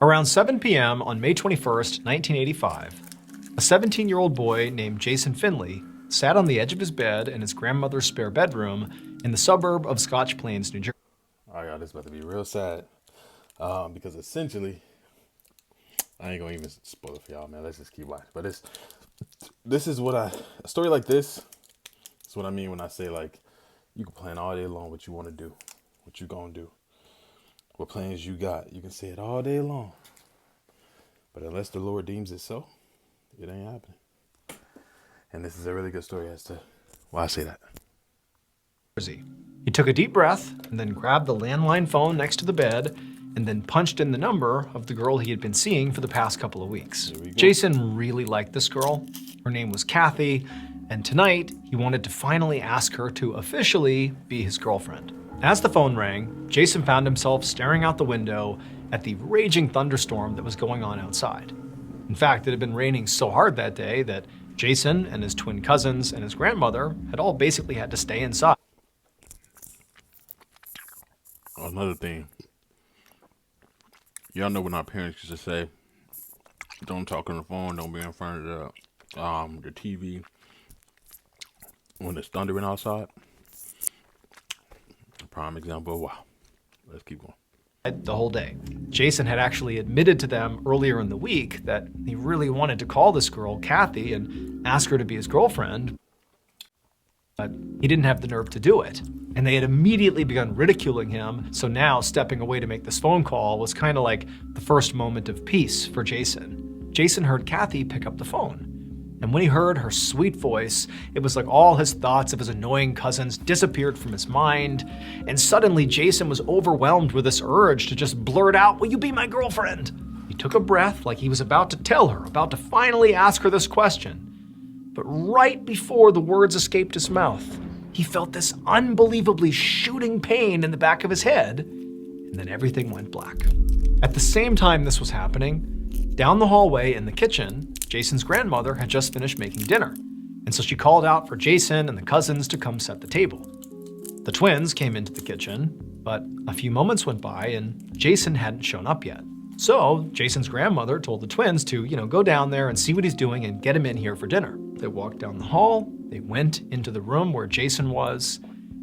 Around 7 p.m. on May 21st, 1985, a 17-year-old boy named Jason Finley sat on the edge of his bed in his grandmother's spare bedroom in the suburb of Scotch Plains, New Jersey. All right, y'all, this is about to be real sad because essentially, I ain't gonna even spoil it for y'all, man. Let's just keep watching. But this is what a story like this is what I mean when I say, like, you can plan all day long what you want to do, what you gonna do, what plans you got. You can say it all day long, but unless the Lord deems it so, it ain't happening. And this is a really good story as to why I say that. He took a deep breath and then grabbed the landline phone next to the bed and then punched in the number of the girl he had been seeing for the past couple of weeks. Jason really liked this girl. Her name was Kathy, and tonight he wanted to finally ask her to officially be his girlfriend. As the phone rang, Jason found himself staring out the window at the raging thunderstorm that was going on outside. In fact, it had been raining so hard that day that Jason and his twin cousins and his grandmother had all basically had to stay inside. Another thing, y'all know when our parents used to say, don't talk on the phone, don't be in front of the TV when it's thundering outside. A prime example of wow. Let's keep going. The whole day. Jason had actually admitted to them earlier in the week that he really wanted to call this girl, Kathy, and ask her to be his girlfriend, but he didn't have the nerve to do it. And they had immediately begun ridiculing him, so now stepping away to make this phone call was kind of like the first moment of peace for Jason. Jason heard Kathy pick up the phone. And when he heard her sweet voice, it was like all his thoughts of his annoying cousins disappeared from his mind. And suddenly Jason was overwhelmed with this urge to just blurt out, "Will you be my girlfriend?" He took a breath like he was about to tell her, about to finally ask her this question. But right before the words escaped his mouth, he felt this unbelievably shooting pain in the back of his head, and then everything went black. At the same time this was happening, down the hallway in the kitchen, Jason's grandmother had just finished making dinner, and so she called out for Jason and the cousins to come set the table. The twins came into the kitchen, but a few moments went by and Jason hadn't shown up yet. So Jason's grandmother told the twins to, go down there and see what he's doing and get him in here for dinner. They walked down the hall, they went into the room where Jason was,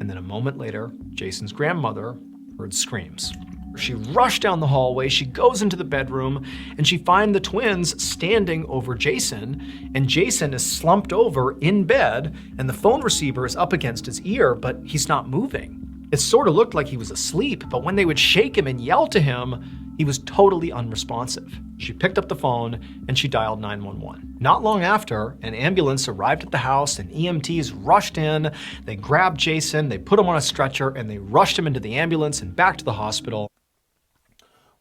and then a moment later, Jason's grandmother heard screams. She rushed down the hallway, she goes into the bedroom, and she finds the twins standing over Jason, and Jason is slumped over in bed, and the phone receiver is up against his ear, but he's not moving. It sort of looked like he was asleep, but when they would shake him and yell to him, he was totally unresponsive. She picked up the phone and she dialed 911. Not long after, an ambulance arrived at the house and EMTs rushed in. They grabbed Jason, they put him on a stretcher, and they rushed him into the ambulance and back to the hospital.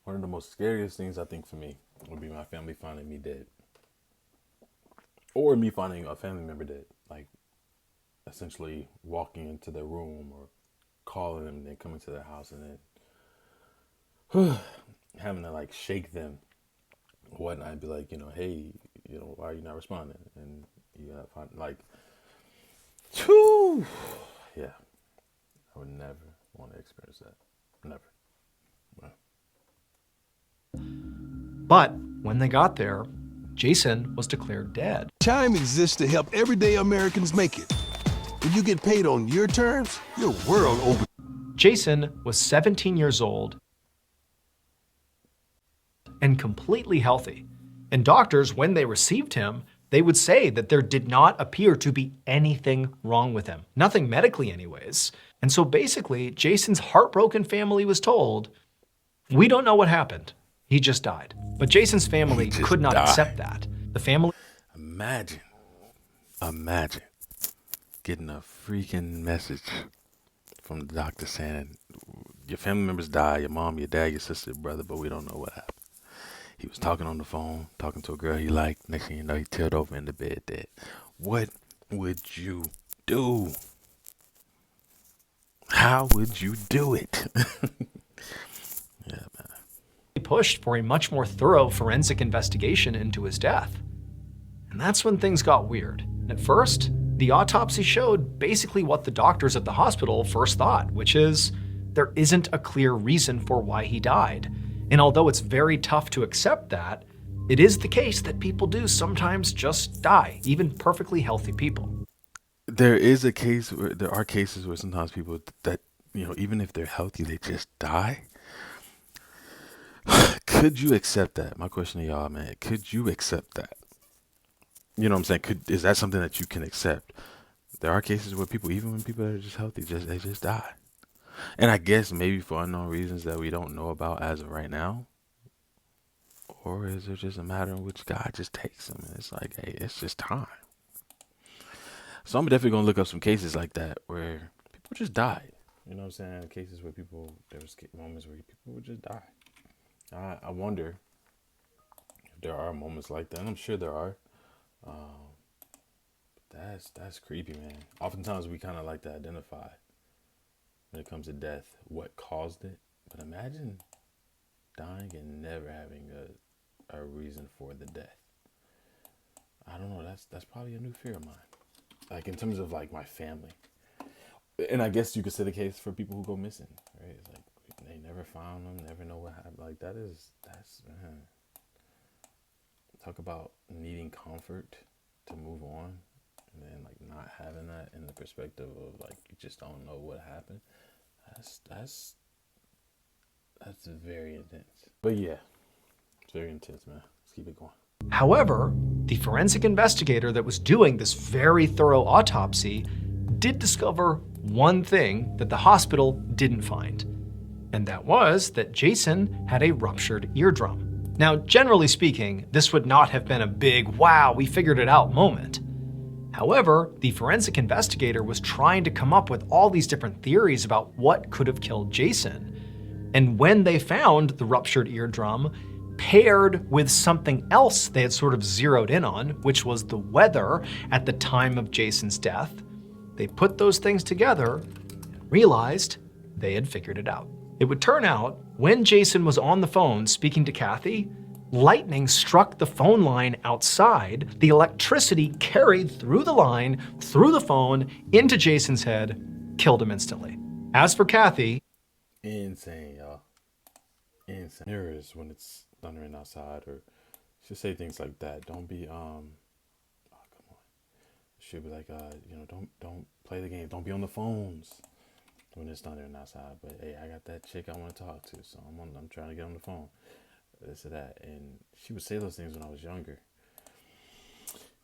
One of the most scariest things I think for me would be my family finding me dead. Or me finding a family member dead. Like, essentially walking into their room or calling them and then coming to their house and then having to like shake them or whatnot and be like, hey, why are you not responding? And you gotta find like, yeah, I would never want to experience that. Never. But when they got there, Jason was declared dead. Chime exists to help everyday Americans make it. When you get paid on your terms, your world opens. Jason was 17 years old and completely healthy. And doctors, when they received him, they would say that there did not appear to be anything wrong with him. Nothing medically anyways. And so basically, Jason's heartbroken family was told, "We don't know what happened. He just died." But Jason's family could not accept that. The family... Imagine getting a freaking message from the doctor saying, your family members died, your mom, your dad, your sister, your brother, but we don't know what happened. He was talking on the phone, talking to a girl he liked. Next thing you know, he tilled over in the bed dead. What would you do? How would you do it? Yeah, man. He pushed for a much more thorough forensic investigation into his death. And that's when things got weird. At first, the autopsy showed basically what the doctors at the hospital first thought, which is there isn't a clear reason for why he died. And although it's very tough to accept that, it is the case that people do sometimes just die, even perfectly healthy people. There are cases where sometimes people that, even if they're healthy, they just die. Could you accept that? My question to y'all, man, could you accept that? You know what I'm saying? Is that something that you can accept? There are cases where people, even when people are just healthy, they just die. And I guess maybe for unknown reasons that we don't know about as of right now. Or is it just a matter in which God just takes them and it's like, hey, it's just time. So I'm definitely gonna look up some cases like that where people just died. You know what I'm saying? Cases where there was moments where people would just die. I wonder if there are moments like that. And I'm sure there are. That's creepy, man. Oftentimes we kind of like to identify when it comes to death what caused it, but imagine dying and never having a reason for the death. I don't know. That's probably a new fear of mine. Like in terms of like my family, and I guess you could say the case for people who go missing, right? It's like they never found them, never know what happened. Like that's man. Talk about needing comfort to move on, and then like not having that in the perspective of like you just don't know what happened. That's very intense. But yeah, it's very intense, man. Let's keep it going. However, the forensic investigator that was doing this very thorough autopsy did discover one thing that the hospital didn't find. And that was that Jason had a ruptured eardrum. Now, generally speaking, this would not have been a big, wow, we figured it out moment. However, the forensic investigator was trying to come up with all these different theories about what could have killed Jason. And when they found the ruptured eardrum, paired with something else they had sort of zeroed in on, which was the weather at the time of Jason's death, they put those things together and realized they had figured it out. It would turn out, when Jason was on the phone speaking to Kathy, lightning struck the phone line outside. The electricity carried through the line, through the phone, into Jason's head, killed him instantly. As for Kathy, Insane, y'all. Insane. Mirrors when it's thundering outside, or she'll say things like that. Don't be oh come on. She'll be like, don't play the game. Don't be on the phones when it's thundering outside. But hey, I got that chick I want to talk to, so I'm trying to get on the phone. This or that, and she would say those things when I was younger.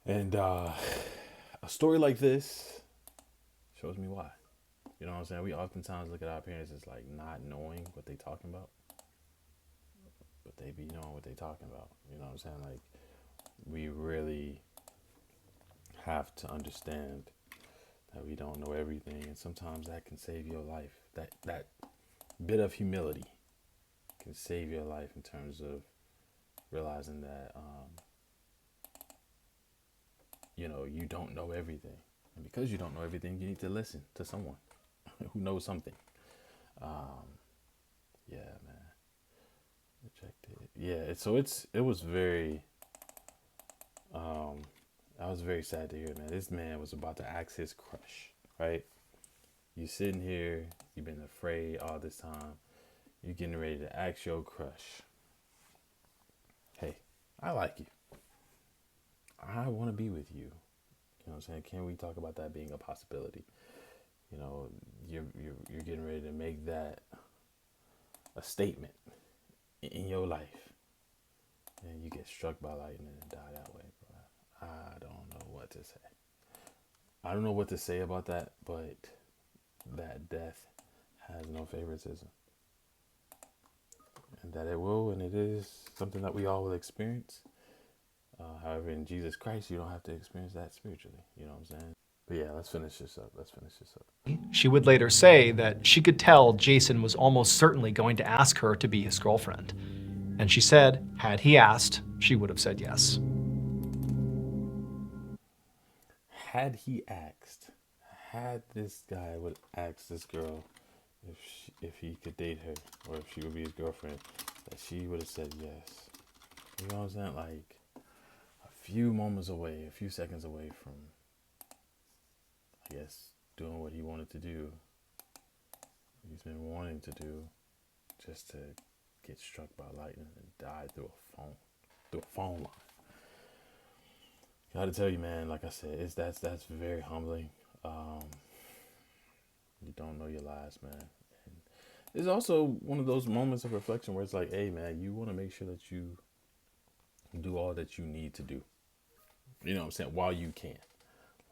And a story like this shows me why. You know what I'm saying? We oftentimes look at our parents as like not knowing what they talking about, but they be knowing what they talking about. You know what I'm saying? Like we really have to understand that we don't know everything, and sometimes that can save your life. That bit of humility can save your life in terms of realizing that you don't know everything, and because you don't know everything, you need to listen to someone who knows something. Yeah, man. Rejected. Yeah, it was very I was very sad to hear, man. This man was about to ask his crush, right? You sitting here, you've been afraid all this time. You're getting ready to ask your crush, hey, I like you. I want to be with you. You know what I'm saying? Can we talk about that being a possibility? You know, you're getting ready to make that a statement in your life, and you get struck by lightning and die that way, bro. I don't know what to say. I don't know what to say about that, but that death has no favoritism. And that it is something that we all will experience. However, in Jesus Christ, you don't have to experience that spiritually. You know what I'm saying? But yeah, let's finish this up. she would later say that she could tell Jason was almost certainly going to ask her to be his girlfriend. And she said, had he asked, she would have said yes. Had this guy would ask this girl if he could date her or if she would be his girlfriend, that she would have said yes. You know what I'm saying? Like a few moments away, a few seconds away from, I guess, doing what he wanted to do. He's been wanting to do just to get struck by lightning and die through a phone line. Gotta tell you, man, like I said, that's very humbling. You don't know your last, man. And it's also one of those moments of reflection where it's like, hey, man, you want to make sure that you do all that you need to do. You know what I'm saying? While you can.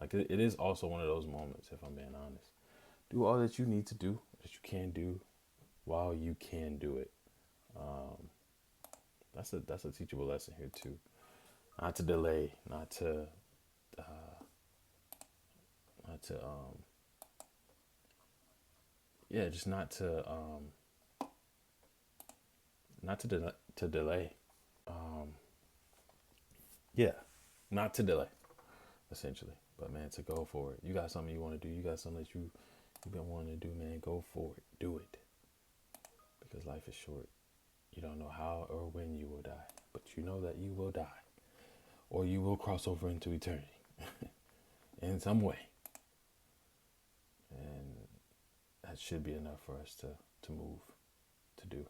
Like, it is also one of those moments, if I'm being honest. Do all that you need to do, that you can do, while you can do it. That's a teachable lesson here, too. Not to delay, just to delay. Not to delay, essentially. But man, to go for it. You got something you want to do. You got something that you've been wanting to do, man. Go for it. Do it. Because life is short. You don't know how or when you will die, but you know that you will die, or you will cross over into eternity in some way. And that should be enough for us to move, to do.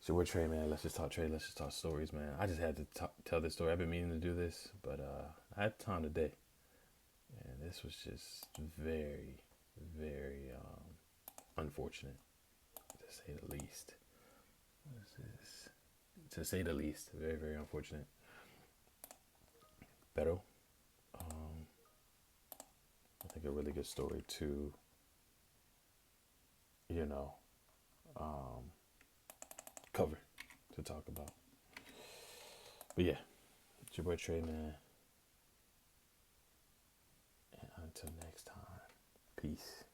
So we're Trey, man. Let's just talk Trey. Let's just talk stories, man. I just had to tell this story. I've been meaning to do this, but I had time today. And this was just very, very unfortunate, to say the least. What is this? To say the least, very, very unfortunate. Pero, I think a really good story to, cover, to talk about. But yeah, it's your boy Trey, man. And until next time, peace.